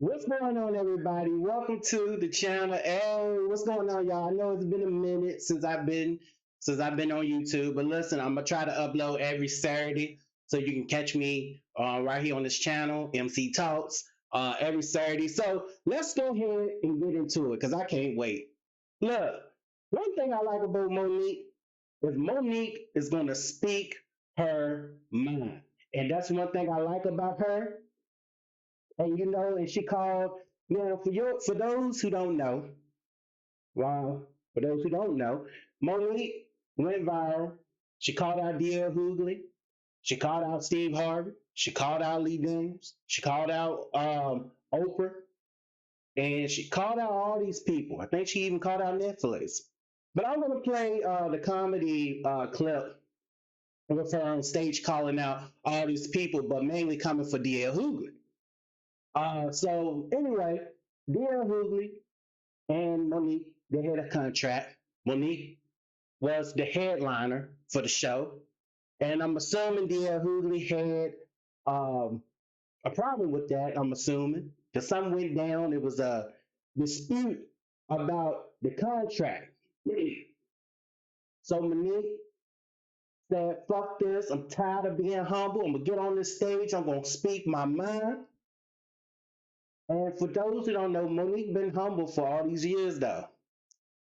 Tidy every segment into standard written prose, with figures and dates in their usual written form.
What's going on, everybody? Welcome to the channel. Hey, what's going on, y'all? I know it's been a minute since I've been on YouTube, but listen, I'm gonna try to upload every Saturday so you can catch me right here on this channel, MC Talks, every Saturday. So let's go ahead and get into it because I can't wait. Look, one thing I like about Monique is gonna speak her mind, and that's one thing I like about her. And she called. Now, for those who don't know, wow, for those who don't know, Monique went viral. She called out DL Hughley. She called out Steve Harvey. She called out Lee Daniels. She called out Oprah, and she called out all these people. I think she even called out Netflix. But I'm gonna play the comedy clip with her on stage calling out all these people, but mainly coming for DL Hughley. So anyway, DL Hughley and Monique, they had a contract. Monique was the headliner for the show, and I'm assuming DL Hughley had a problem with that. I'm assuming because something went down. It was a dispute about the contract. So Monique said, "Fuck this! I'm tired of being humble. I'm gonna get on this stage. I'm gonna speak my mind." And for those who don't know, Monique been humble for all these years though.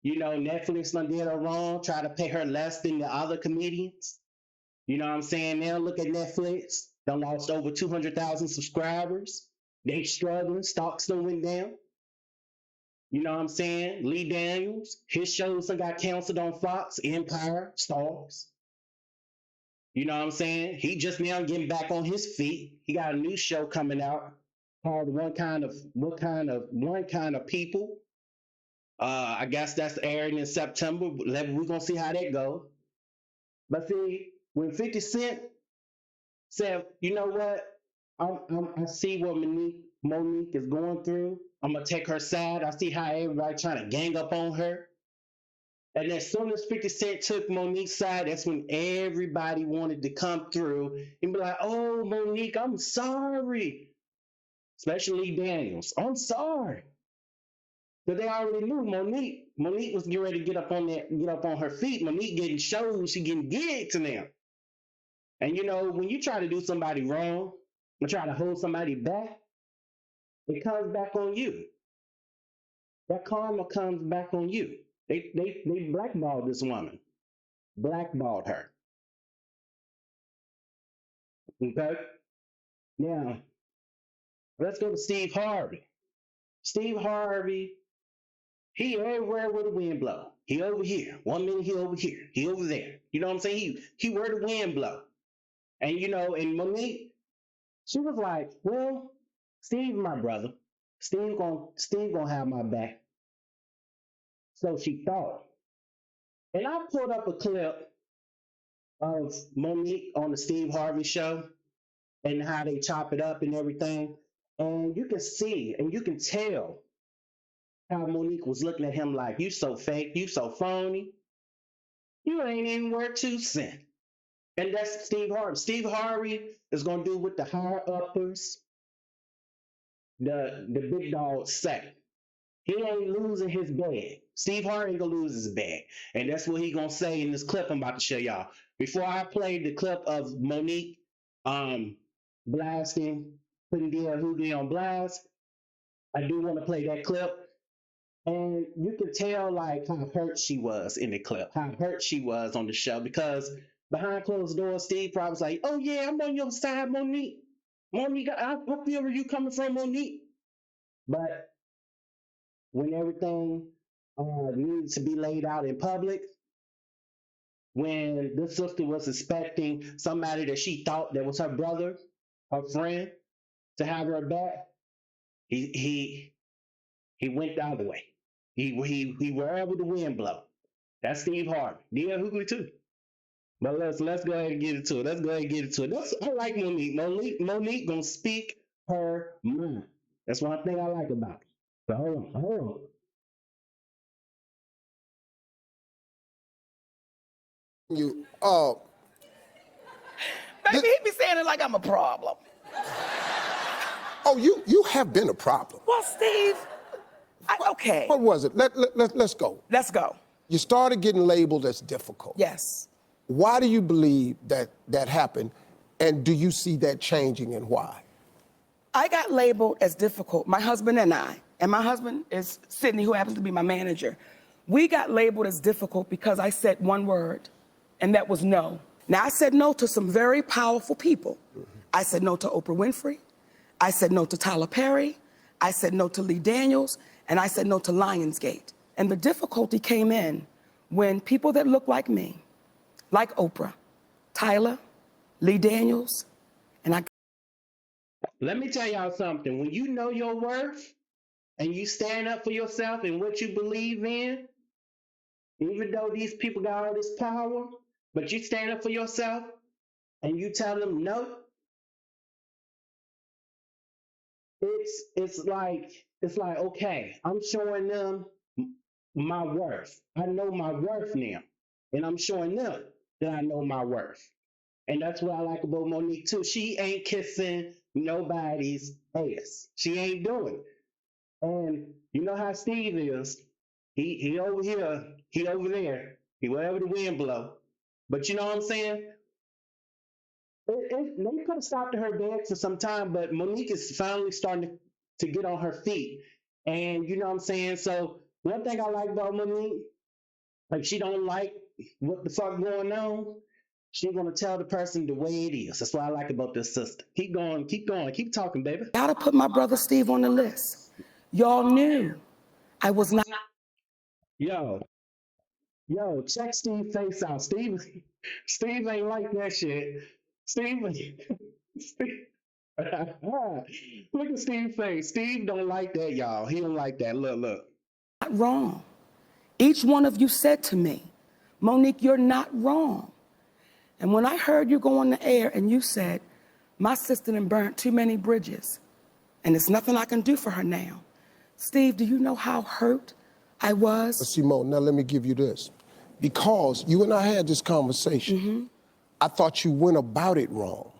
Netflix done did her wrong, try to pay her less than the other comedians. You know what I'm saying? Now look at Netflix. Done lost over 200,000 subscribers. They struggling. Stocks done went down. You know what I'm saying? Lee Daniels, his shows done got canceled on Fox, Empire, Stars. You know what I'm saying? He just now getting back on his feet. He got a new show coming out called One Kind of People. I guess that's airing in September. We're gonna see how that goes. But see, when 50 Cent said, "You know what? I see what Monique is going through. I'm gonna take her side. I see how everybody trying to gang up on her." And as soon as 50 Cent took Monique's side, that's when everybody wanted to come through and be like, "Oh, Monique, I'm sorry." Especially Daniels. "I'm sorry." Because they already knew Monique was getting ready to get up on her feet. Monique getting shows, she getting gigs now. And when you try to do somebody wrong and try to hold somebody back, it comes back on you. That karma comes back on you. They blackballed this woman. Blackballed her. Okay? Now, let's go to Steve Harvey. Steve Harvey, he everywhere where the wind blow. He over here. 1 minute he over here. He over there. You know what I'm saying? He where the wind blow. And Monique, she was like, "Well, Steve, my brother. Steve gonna have my back." So she thought. And I pulled up a clip of Monique on the Steve Harvey show and how they chop it up and everything. And you can see and you can tell how Monique was looking at him like, "You so fake, you so phony, you ain't even worth 2 cents." And that's Steve Harvey. Steve Harvey is gonna do what the higher uppers, the big dogs say. He ain't losing his bag. Steve Harvey ain't gonna lose his bag. And that's what he gonna say in this clip I'm about to show y'all. Before I play the clip of Monique um blasting, putting DL Hughley on blast, I do want to play that clip. And you can tell like how hurt she was in the clip, how hurt she was on the show, because behind closed doors, Steve probably was like, "Oh yeah, I'm on your side, Monique. Monique, I feel where you coming from, Monique." But when everything needed to be laid out in public, when this sister was expecting somebody that she thought that was her brother, her friend, to have her back, he he went the other way. He wherever the wind blow. That's Steve Harvey. DL Hughley too. But let's go ahead and get into it. Let's go ahead and get into it. I like Monique. Monique gonna speak her mind. That's one thing I like about her. So hold on. You Baby, he be saying it like I'm a problem. Oh, you have been a problem. Well, Steve, okay. What was it? Let's go. Let's go. You started getting labeled as difficult. Yes. Why do you believe that happened? And do you see that changing, and why? I got labeled as difficult, my husband and I, and my husband is Sydney, who happens to be my manager. We got labeled as difficult because I said one word, and that was no. Now, I said no to some very powerful people. I said no to Oprah Winfrey. I said no to Tyler Perry. I said no to Lee Daniels. And I said no to Lionsgate. And the difficulty came in when people that look like me, like Oprah, Tyler, Lee Daniels, and I... Let me tell y'all something. When you know your worth and you stand up for yourself and what you believe in, even though these people got all this power, but you stand up for yourself and you tell them no, it's like okay, I'm showing them my worth. I know my worth now, and I'm showing them that I know my worth. And that's what I like about Monique too. She ain't kissing nobody's ass. She ain't doing it. And you know how Steve is. He over here, he over there, he wherever the wind blow. But you know what I'm saying? They could have stopped her dead for some time, but Monique is finally starting to get on her feet. And you know what I'm saying? So one thing I like about Monique, like she don't like what the fuck going on. She's gonna tell the person the way it is. That's what I like about this sister. Keep going, keep talking, baby. Gotta put my brother Steve on the list. Y'all knew I was not... Yo, check Steve face out. Steve ain't like that shit. Steve, look at Steve's face. Steve don't like that, y'all. He don't like that. Look. Not wrong. Each one of you said to me, Monique, you're not wrong. And when I heard you go on the air and you said, my sister done burnt too many bridges and there's nothing I can do for her now. Steve, do you know how hurt I was? Simone, now let me give you this. Because you and I had this conversation, I thought you went about it wrong.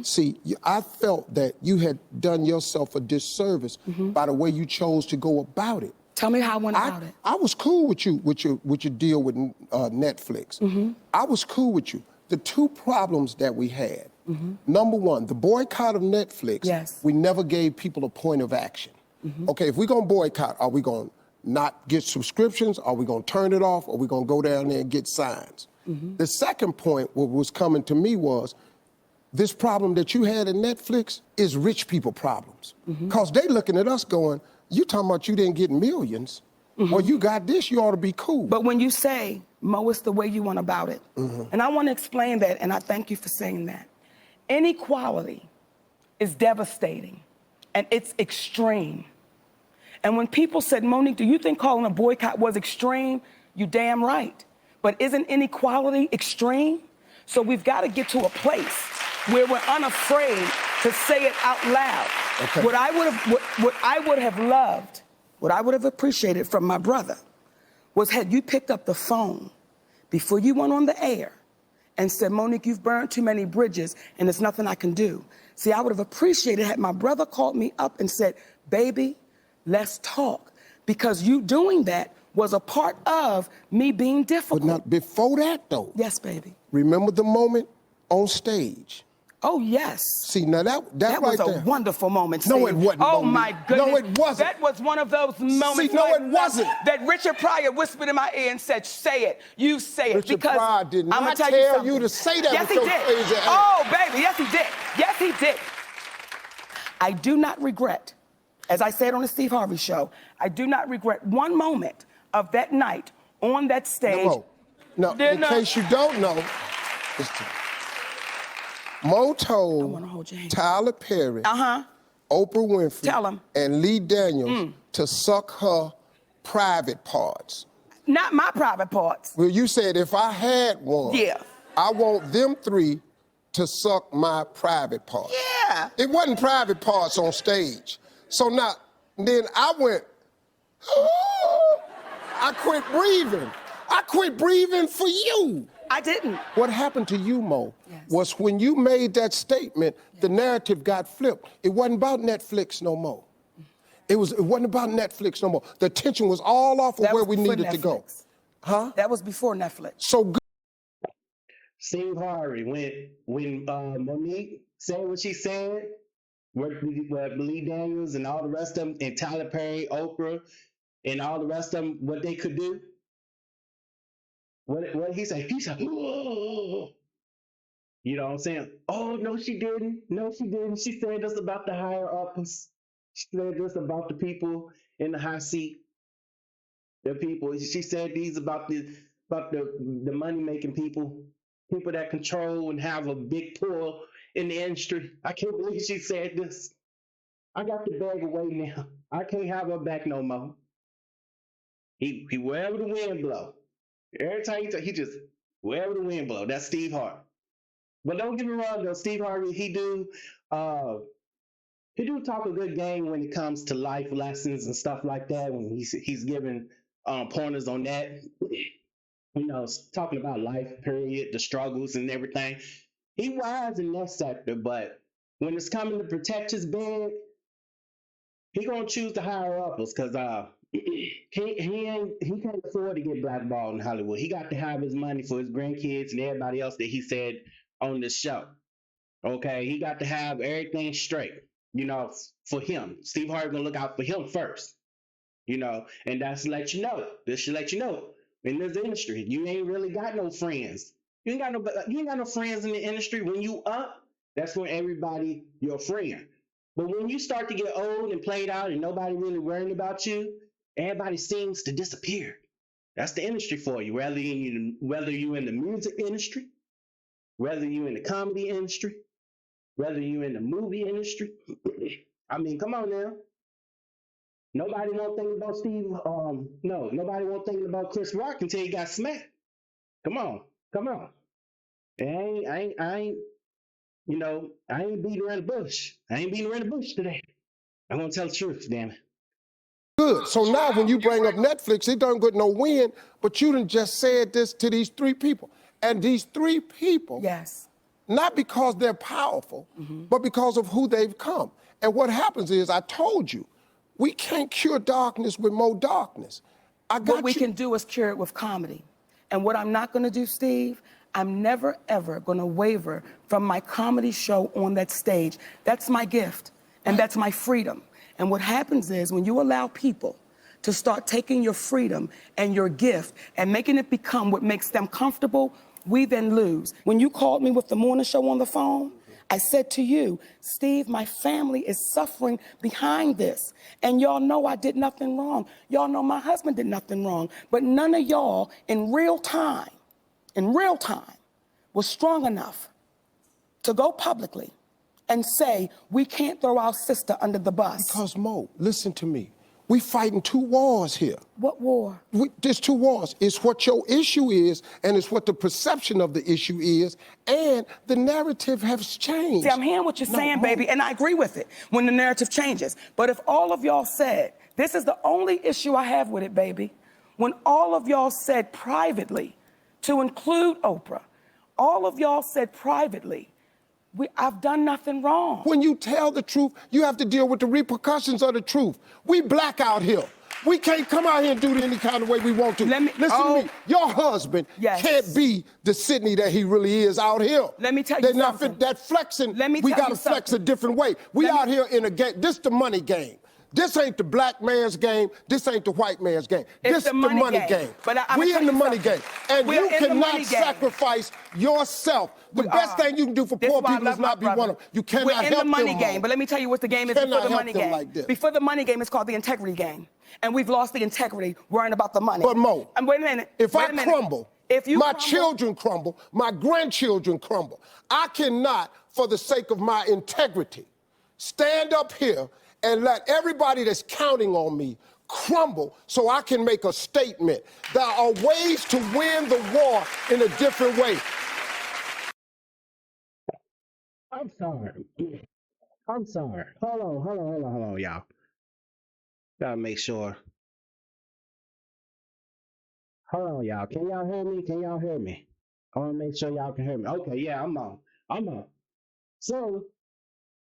See, I felt that you had done yourself a disservice by the way you chose to go about it. Tell me how I went about it. I was cool with you, with your deal with Netflix. I was cool with you. The two problems that we had, number one, the boycott of Netflix, yes, we never gave people a point of action. Okay, if we're gonna boycott, are we gonna not get subscriptions? Are we gonna turn it off? Or are we gonna go down there and get signs? The second point, what was coming to me was, this problem that you had in Netflix is rich people problems. Because they looking at us going, you talking about you didn't get millions, or you got this, you ought to be cool. But when you say, Mo, it's the way you went about it, and I want to explain that, and I thank you for saying that. Inequality is devastating, and it's extreme. And when people said, Monique, do you think calling a boycott was extreme? You damn right. But isn't inequality extreme? So we've got to get to a place where we're unafraid to say it out loud. Okay. What I would have loved, what I would have appreciated from my brother was had you picked up the phone before you went on the air and said, Monique, you've burned too many bridges and there's nothing I can do. See, I would have appreciated had my brother called me up and said, baby, let's talk. Because you doing that was a part of me being difficult. But not before that, though. Yes, baby. Remember the moment on stage? Oh, yes. See, now that right was a there. wonderful moment, Steve. No, it wasn't. Oh, Monique. my goodness. No, it wasn't. That was one of those moments. See, no, it wasn't. That Richard Pryor whispered in my ear and said, say it. You say it. Richard because Pryor did not I'ma tell you to say that yes, with he your did. crazy ass. Oh, baby, yes, he did. Yes, he did. I do not regret, as I said on the Steve Harvey show, I do not regret one moment of that night on that stage. No, in case you don't know, Mo told Tyler Perry, Oprah Winfrey, and Lee Daniels to suck her private parts. Not my private parts. Well, you said if I had one, I want them three to suck my private parts. Yeah. It wasn't private parts on stage. So now, then I went, I quit breathing. I quit breathing for you. I didn't. What happened to you, Mo, Yes. was when you made that statement, the narrative got flipped. It wasn't about Netflix no more. It wasn't about Netflix no more. The attention was all off of That where was we before needed to go. Netflix. Huh? That was before Netflix. So good. Steve Harvey, when Monique said what she said, what Lee Daniels and all the rest of them, and Tyler Perry, Oprah, and all the rest of them, what they could do, what he said? He said, "Whoa." You know what I'm saying? Oh, no, she didn't. No, she didn't. She said this about the higher ups. She said this about the people in the high seat. The people. She said these about the money making people, people that control and have a big pull in the industry. I can't believe she said this. I got the bag away now. I can't have her back no more. He wherever the wind blow. Every time he just wherever the wind blow. That's Steve Harvey. But don't get me wrong though, Steve Harvey, uh he do talk a good game when it comes to life lessons and stuff like that. When he's giving pointers on that, talking about life, period, the struggles and everything. He wise in that sector, but when it's coming to protect his bag, he gonna choose the higher uppers because he can't afford to get blackballed in Hollywood. He got to have his money for his grandkids and everybody else that he said on this show. Okay, he got to have everything straight, for him. Steve Harvey gonna look out for him first, and that's to let you know. This should let you know in this industry, you ain't really got no friends. You ain't got no friends in the industry. When you up, that's when everybody your friend. But when you start to get old and played out and nobody really worrying about you, everybody seems to disappear. That's the industry for you. Whether you in the music industry, whether you in the comedy industry, whether you in the movie industry. I mean, come on now. Nobody won't think about Steve. No, nobody won't think about Chris Rock until he got smacked. Come on, come on. I ain't beating around the bush. I ain't beating around the bush today. I'm gonna tell the truth, damn it. Good. So now when you bring up Netflix, it don't get no win, but you done just said this to these three people. And these three people, Yes. not because they're powerful, but because of who they've come. And what happens is, I told you, we can't cure darkness with more darkness. What we can do is cure it with comedy. And what I'm not going to do, Steve, I'm never, ever going to waver from my comedy show on that stage. That's my gift, and that's my freedom. And what happens is when you allow people to start taking your freedom and your gift and making it become what makes them comfortable, we then lose. When you called me with the morning show on the phone, I said to you, Steve, my family is suffering behind this. And y'all know I did nothing wrong. Y'all know my husband did nothing wrong. But none of y'all in real time, was strong enough to go publicly and say, we can't throw our sister under the bus. Because, Mo, listen to me. We fighting two wars here. What war? There's two wars. It's what your issue is, and it's what the perception of the issue is, and the narrative has changed. See, I'm hearing what you're saying, baby, and I agree with it when the narrative changes. But if all of y'all said, this is the only issue I have with it, baby, when all of y'all said privately, to include Oprah, all of y'all said privately, I've done nothing wrong. When you tell the truth, you have to deal with the repercussions of the truth. We black out here. We can't come out here and do it any kind of way we want to. Listen to me. Your husband can't be the Sidney that he really is out here. Let me tell you something. That flexing, we got to flex a different way. We out here in a game. This the money game. This ain't the black man's game. This ain't the white man's game. This is the money game. We in the money game. And you cannot sacrifice yourself. The best thing you can do for poor people is not be one of them. You cannot help them. We're in the money game, but let me tell you what the game is before the money game. Before the money game, it's called the integrity game. And we've lost the integrity worrying about the money. But Mo, wait a minute. If I crumble, my children crumble, my grandchildren crumble. I cannot, for the sake of my integrity, stand up here and let everybody that's counting on me crumble so I can make a statement. There are ways to win the war in a different way. I'm sorry. Hold on, y'all. Gotta make sure. Hold on, y'all. Can y'all hear me? I want to make sure y'all can hear me. Okay, yeah, I'm on. I'm on. So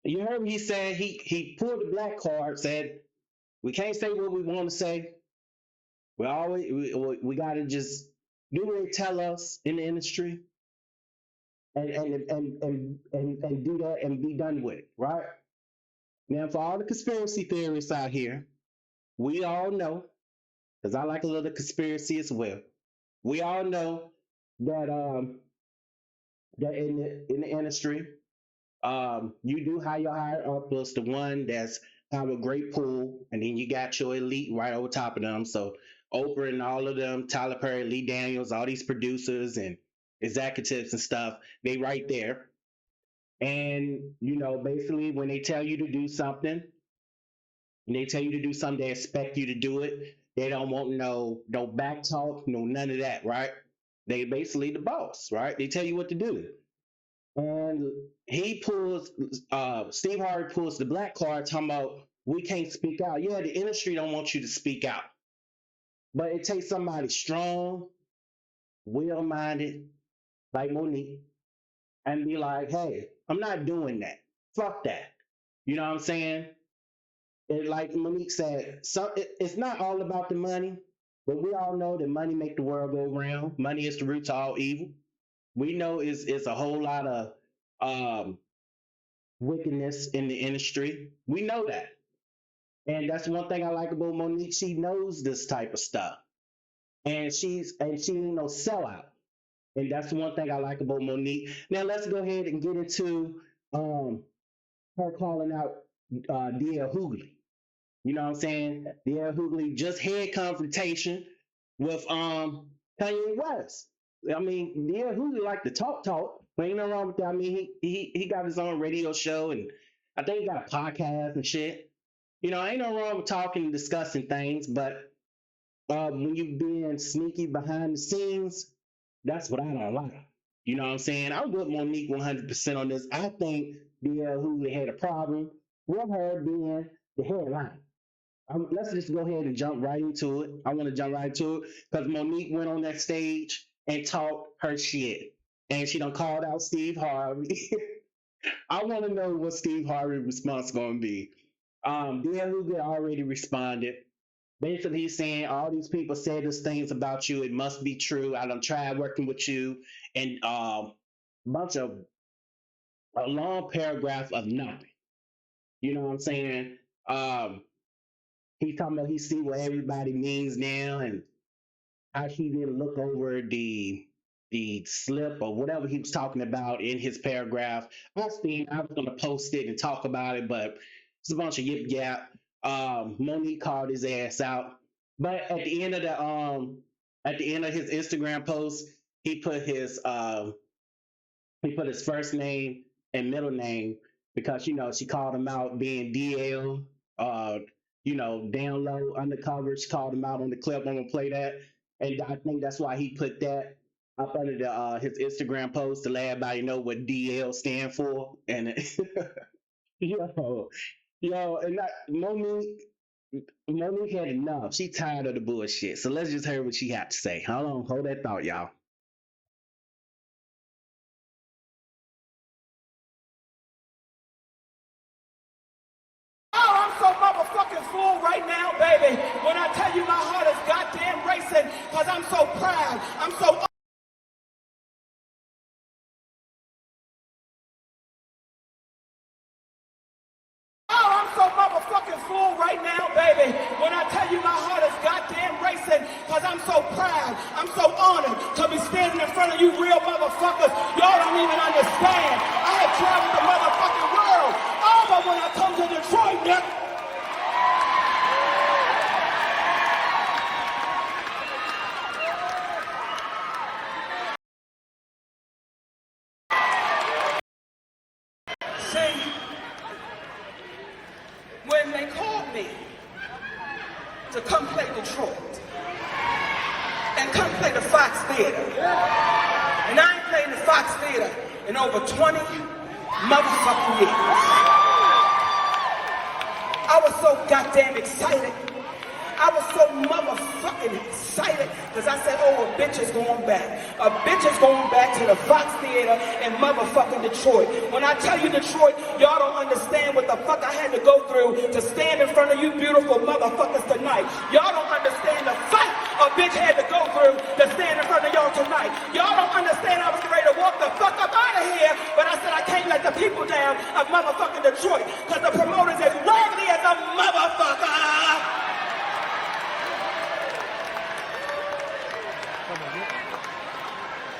you heard me. He said he pulled the black card. Said we can't say what we want to say. We got to just do what they tell us in the industry, and do that and be done with it, right? Now, for all the conspiracy theorists out here, we all know, because I like a little conspiracy as well. We all know that that in the industry, you do have your higher ups, the one that's have a great pool, and then you got your elite right over top of them. So Oprah and all of them, Tyler Perry, Lee Daniels, all these producers and executives and stuff, they right there. And basically, when they tell you to do something, they expect you to do it. They don't want no back talk, no none of that, right? They basically the boss, right? They tell you what to do. And Steve Harvey pulls the black card talking about we can't speak out. Yeah, the industry don't want you to speak out. But it takes somebody strong, will-minded, like Monique, and be like, hey, I'm not doing that. Fuck that. You know what I'm saying? And like Monique said, it's not all about the money, but we all know that money make the world go round. Money is the root to all evil. We know it's a whole lot of wickedness in the industry. We know that. And that's one thing I like about Monique. She knows this type of stuff. And she ain't no sellout. And that's one thing I like about Monique. Now let's go ahead and get into her calling out DL Hughley. You know what I'm saying? DL Hughley just had confrontation with Kanye West. I mean, DL Hughley like to talk. But ain't no wrong with that. I mean, he got his own radio show, and I think he got a podcast and shit. Ain't no wrong with talking and discussing things, but when you being sneaky behind the scenes, that's what I don't like. You know what I'm saying? I'm with Monique 100% on this. I think DL Hughley had a problem with her being the headline. Let's just go ahead and jump right into it. I want to jump right into it because Monique went on that stage and talked her shit. And she done called out Steve Harvey. I want to know what Steve Harvey's response going to be. DL Hughley already responded. Basically, he's saying all these people say these things about you. It must be true. I done tried working with you. And a long paragraph of nothing. You know what I'm saying? He's talking about he see what everybody means now and how he didn't look over the slip or whatever he was talking about in his paragraph. I was going to post it and talk about it, but it's a bunch of yip yap. Monique called his ass out, but at the end of his Instagram post, he put his first name and middle name because she called him out being DL. Down low, undercover. She called him out on the clip. I'm gonna play that, and I think that's why he put that up under his Instagram post to let everybody know what DL stand for. And and Monique had enough. She tired of the bullshit. So let's just hear what she had to say. Hold that thought, y'all. I'm so motherfucking full right now, baby. When I tell you my heart is goddamn racing, because I'm so proud. I'm so... I'm so motherfucking full right now, baby. When I tell you my heart is goddamn racing, because I'm so proud. I'm so honored to be standing in front of you real motherfuckers. Y'all don't even understand. I have traveled the motherfucking world. Oh, but when I come to Detroit, nigga. When they called me to come play Detroit and come play the Fox Theater, and I ain't played the Fox Theater in over 20 motherfucking years. I was so goddamn excited. I was so motherfucking excited because I said, oh, a bitch is going back. A bitch is going back to the Fox Theater in motherfucking Detroit. When I tell you Detroit, y'all don't understand what the fuck I had to go through to stand in front of you beautiful motherfuckers tonight. Y'all don't understand the fight a bitch had to go through to stand in front of y'all tonight. Y'all don't understand I was ready to walk the fuck up out of here, but I said I can't let the people down of motherfucking Detroit because the promoter's as raggedy as a motherfucker.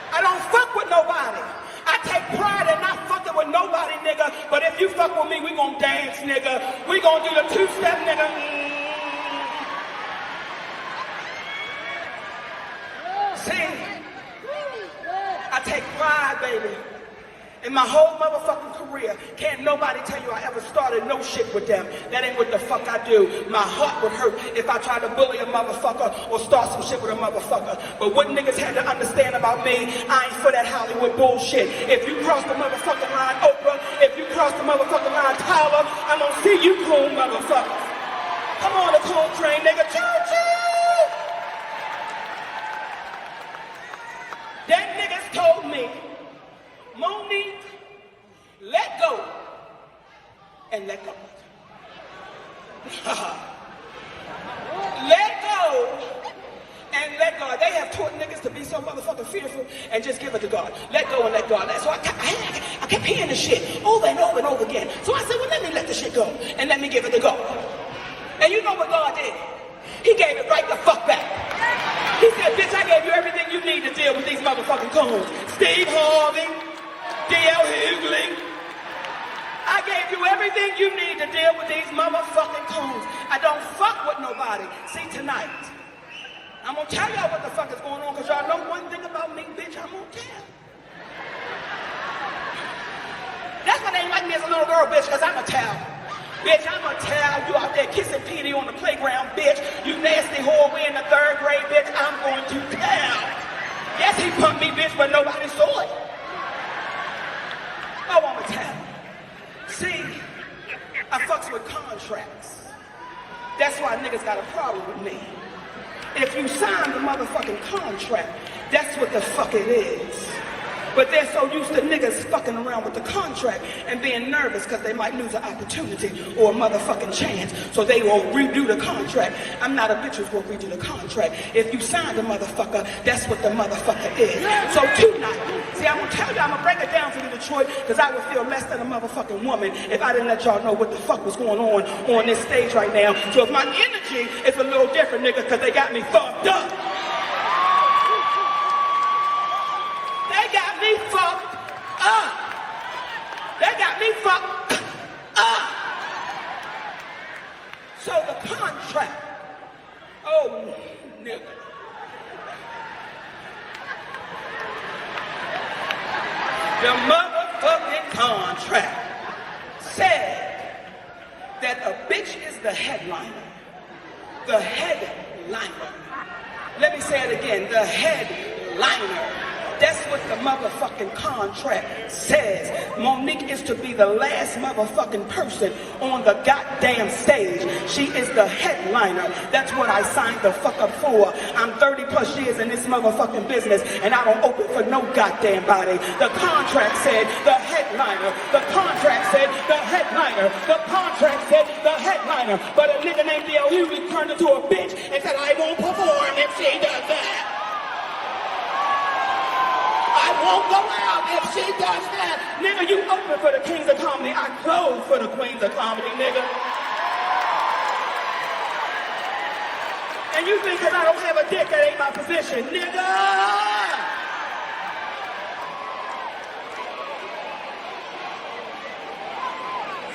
I don't fuck with nobody. I take pride in not fucking with nobody, nigga. But if you fuck with me, we gon' dance, nigga. We gon' do the two-step, nigga. See? I take pride, baby. In my whole motherfucking career, can't nobody tell you I ever started no shit with them. That ain't what the fuck I do. My heart would hurt if I tried to bully a motherfucker or start some shit with a motherfucker. But what niggas had to understand about me, I ain't for that Hollywood bullshit. If you cross the motherfucking line, Oprah, if you cross the motherfucking line, Tyler, I'm gonna see you cool motherfuckers. Come on the cool train, nigga. Choo-choo! That niggas told me, Monique, let go and let go. Let go and let God. They have taught niggas to be so motherfucking fearful and just give it to God. Let go and let God. So I kept hearing this shit over and over and over again. So I said, well, let me let this shit go and let me give it to God. And you know what God did? He gave it right the fuck back. He said, bitch, I gave you everything you need to deal with these motherfucking coons. Steve Harvey, DL Hughley. I gave you everything you need to deal with these motherfucking coons. I don't fuck with nobody. See, tonight, I'm gonna tell y'all what the fuck is going on, because y'all know one thing about me, bitch, I'm gonna tell. That's why they ain't like me as a little girl, bitch, because I'm gonna tell. Bitch, I'm gonna tell you out there kissing Petey on the playground, bitch. You nasty whore, we in the 3rd grade, bitch. I'm going to tell. Yes, he pumped me, bitch, but nobody saw it. Oh, I'm gonna tell. See, I fucks with contracts. That's why niggas got a problem with me. If you sign the motherfucking contract, that's what the fuck it is. But they're so used to niggas fucking around with the contract and being nervous because they might lose an opportunity or a motherfucking chance. So they will redo the contract. I'm not a bitch who's gonna redo the contract. If you sign the motherfucker, that's what the motherfucker is. So tonight, see, I'm gonna tell you, I'm gonna break it down for you, Detroit, because I would feel less than a motherfucking woman if I didn't let y'all know what the fuck was going on this stage right now. So if my energy is a little different, nigga, because they got me fucked up. They got me fucked up. They got me fucked up. So the contract, oh, nigga. The motherfucking contract said that a bitch is the headliner. The headliner. Let me say it again. The headliner. That's what the motherfucking contract says. Monique is to be the last motherfucking person on the goddamn stage. She is the headliner. That's what I signed the fuck up for. I'm 30 plus years in this motherfucking business and I don't open for no goddamn body. The contract said the headliner. The contract said the headliner. The contract said the headliner. But a nigga named DL Hughley turned into a bitch and said I won't perform if she does that. I won't go out if she does that. Nigga, you open for the kings of comedy. I close for the queens of comedy, nigga. And you think because I don't have a dick, that ain't my position, nigga.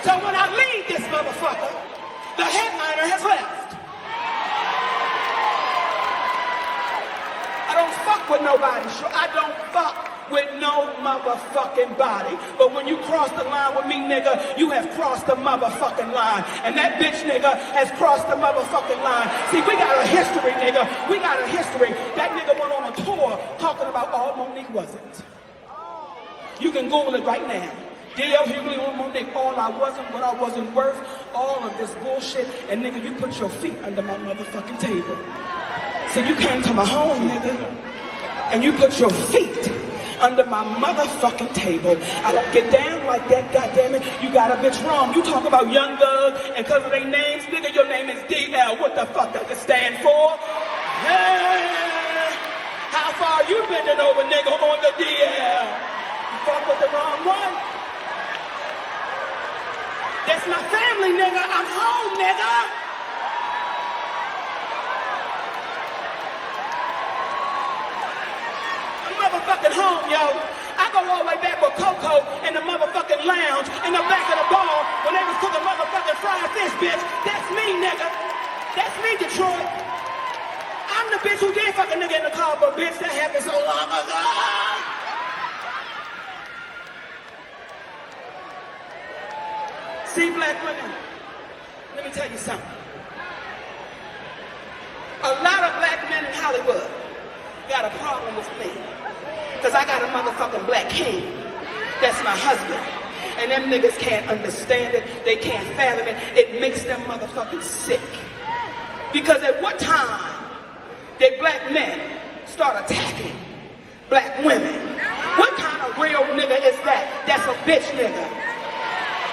So when I leave this motherfucker, the headliner has left. I don't fuck with nobody. I don't fuck with no motherfucking body. But when you cross the line with me, nigga, you have crossed the motherfucking line. And that bitch, nigga, has crossed the motherfucking line. See, we got a history, nigga. We got a history. That nigga went on a tour talking about all Monique wasn't. You can Google it right now. DL Hughley on Monique, all I wasn't, what I wasn't worth, all of this bullshit, and nigga, you put your feet under my motherfucking table. So you came to my home, nigga, and you put your feet under my motherfucking table. I don't get down like that, goddammit. You got a bitch wrong. You talk about Young Thug, and cause of their names, nigga, your name is DL. What the fuck does it stand for? Yeah. How far you bending over, nigga, on the DL? You fuck with the wrong one? That's my family, nigga. I'm home, nigga. I'm motherfucking home, yo. I go all the way back with Coco in the motherfucking lounge in the back of the bar when they was cooking motherfucking fried fish, bitch. That's me, nigga. That's me, Detroit. I'm the bitch who did fuck a nigga in the car, but bitch, that happened so long ago. See, black women, let me tell you something. A lot of black men in Hollywood got a problem with me. Because I got a motherfucking black king. That's my husband. And them niggas can't understand it. They can't fathom it. It makes them motherfucking sick. Because at what time did black men start attacking black women? What kind of real nigga is that? That's a bitch nigga.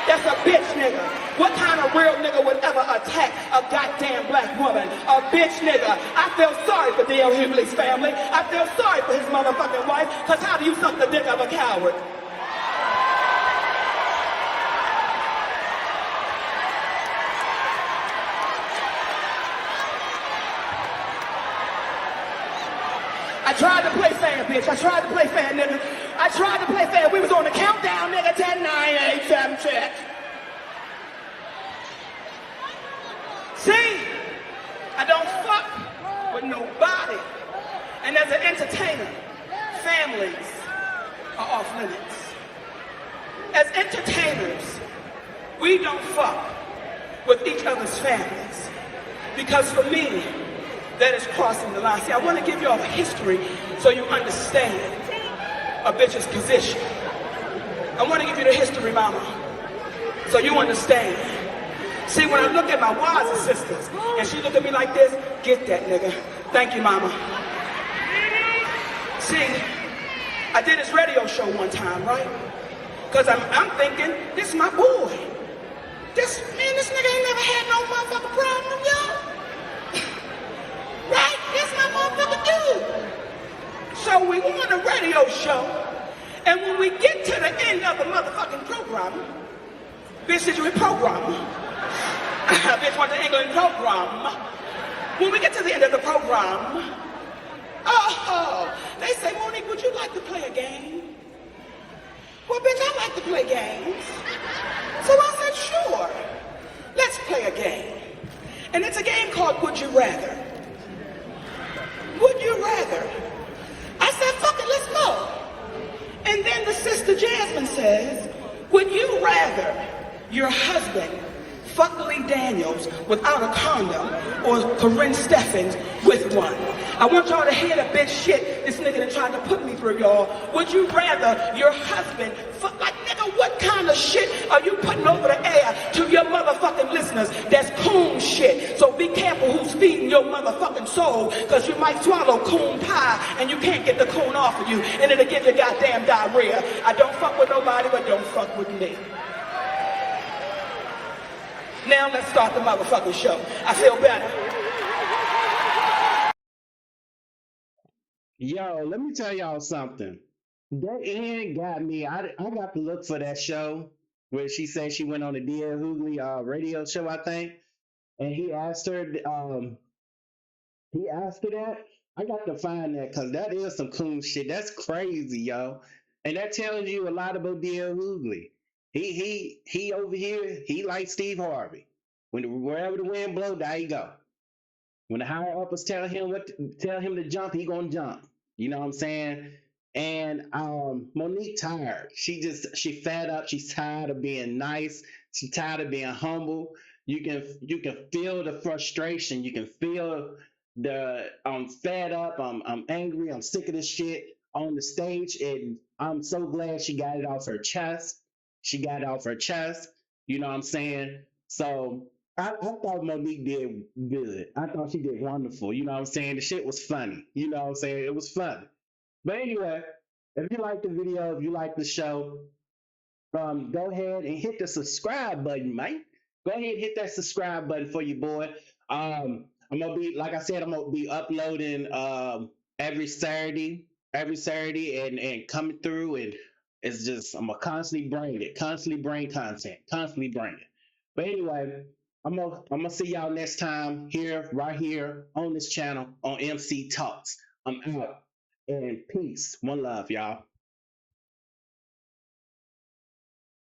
That's a bitch nigga. What kind of real nigga would ever attack a goddamn black woman? A bitch nigga. I feel sorry for DL Hughley's family. I feel sorry for his motherfucking wife. Cause how do you suck the dick of a coward? I tried to play fair, bitch. I tried to play fair, nigga. I tried to play fair. We was on the countdown, nigga. 10, 9, 8, 7, 6. See? I don't fuck with nobody. And as an entertainer, families are off limits. As entertainers, we don't fuck with each other's families. Because for me, that is crossing the line. See, I want to give you all a history so you understand a bitch's position. I want to give you the history, mama, so you understand. See, when I look at my wives and sisters, and she look at me like this, get that, nigga. Thank you, mama. See, I did this radio show one time, right? Because I'm thinking, this is my boy. This nigga ain't never had no motherfucking problem, y'all. Right? This my motherfucking dude. So we on a radio show, and when we get to the end of the motherfucking program, bitch, did you hit program? Bitch went to England program. When we get to the end of the program, they say, Monique, would you like to play a game? Well, bitch, I like to play games. So I said, sure, let's play a game. And it's a game called Would You Rather. Would you rather? I said, fuck it, let's go. And then the sister Jasmine says, would you rather your husband fuck Lee Daniels without a condom or Corinne Steffens with one? I want y'all to hear the bitch shit this nigga that tried to put me through, y'all. Would you rather your husband fuck, like, nigga, what kind of shit are you putting over the air to your motherfucking listeners? That's coon shit. So be careful who's feeding your motherfucking soul, because you might swallow coon pie and you can't get the coon off of you, and it'll give you goddamn diarrhea. I don't fuck with nobody, but don't fuck with me. Now let's start the motherfucking show. I feel better. Yo, let me tell y'all something. That end got me. I got to look for that show where she said she went on the DL Hughley radio show, I think, and he asked her that. I got to find that because that is some cool shit. That's crazy, yo, and that tells you a lot about DL Hughley. He over here. He like Steve Harvey. Wherever the wind blow, there you go. When the higher uppers tell him to jump, he gonna jump. You know what I'm saying? And Monique tired. She fed up. She's tired of being nice. She's tired of being humble. You can feel the frustration. You can feel I'm fed up. I'm angry. I'm sick of this shit on the stage. And I'm so glad she got it off her chest. She got it off her chest. You know what I'm saying? So I thought Monique did good. I thought she did wonderful. You know what I'm saying? The shit was funny. You know what I'm saying? It was funny. But anyway, if you like the video, if you like the show, go ahead and hit the subscribe button, mate. Go ahead and hit that subscribe button for your boy. I'm gonna be, like I said, I'm gonna be uploading every Saturday, and coming through, and it's just I'm gonna constantly bring content, constantly bring it. But anyway, I'm gonna see y'all next time here, right here on this channel on MC Talks. I'm out, and peace, one love, y'all.